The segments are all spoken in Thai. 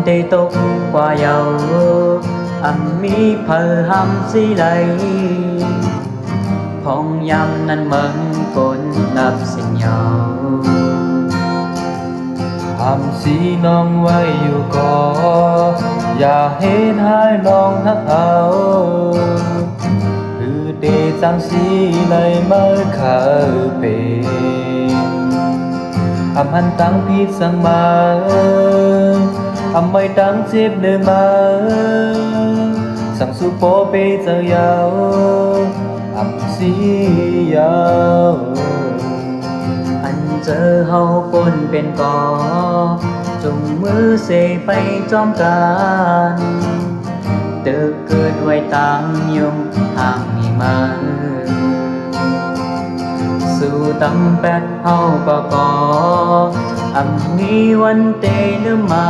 tê tục qua dầu âm mi phờ hầm xí lầy phong nhằm năn mừng côn nập sinh nhau ทำสีน้องไว้อยู่ก่ออย่าเห็นให้น้องทักเอาคือเดจังสีเลยเมื่อขาเป็นหันตั้งพิษสังมาไม่ตั้งเจ็บเดิมมาสั่งสุโปเปเจอยาวสียาว อันเจอเฮาปนเป็นก่อจุงมือเสไปจอมกันเตอเกิดไว้ตังยุมห่างมีมาสู่ตำแปดเฮาก็ก่ออันมีวันเตลืมมา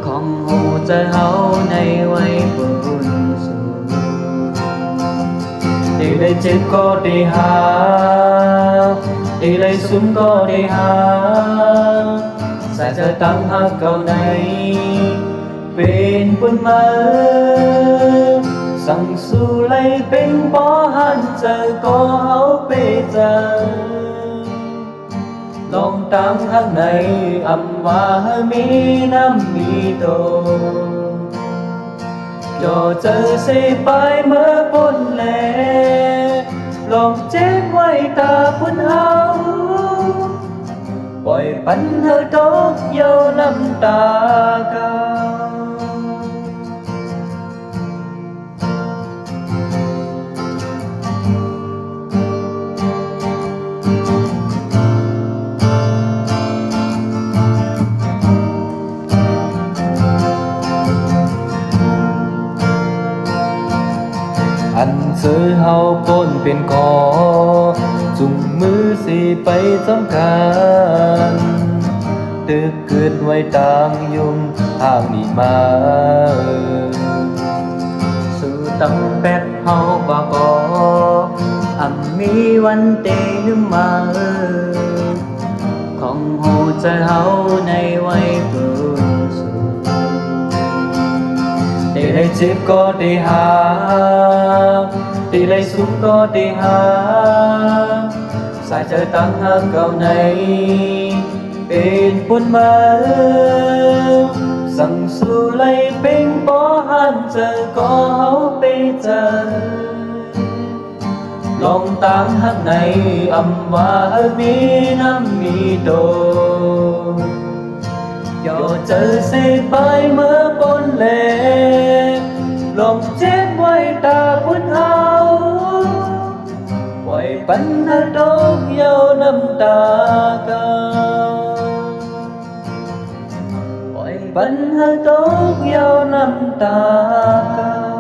ของหูใจเฮาในวัยปุ่นสู่ที่ได้เจ็บก็ได้หาที่ได้สุมก็ได้หาสายจะตั้งหักเก่าในเป็นปุ่นมาสั่งสู่ไล่เป็นบ่หันเจอก็เฮาไปเจอลองตั้งข้างในอำว่ามีน้ำมีโตจอเจอเสไปเมื่อปนแลลองเจ็บไว้ตาปุ่นเฮาปล่อยปันเฮาตกเย้าน้ำตาเก่าอันเสยเฮาปนเป็นก่อจุงมือสิไปสำคัญตึกเกิดไว้ต่างยุมห่างนี่มาสู่ตำแปดเฮาก็ก่ออันมีวันเตลืมมาของหูใจเฮาในวัยปุ่นสู่ได้เจ็บก็ได้หาได้สุขก็ได้หาสายใจตั้งหักเก่าในเป็นปุ่นมาสั่งสู่ไล่เป็นบ่หันเจอก็เฮาไปเจอลองตั้งหักในอำว่ามีน้ำมีโตย่อเจอเสไปเมื่อปนแลลองเจ็บไว้ตาปุ่นเฮาปล่อยปัญหาดอกเย้าน้ำตาเก่าปล่อยปัญหาดอกเย้าน้ำตาเก่า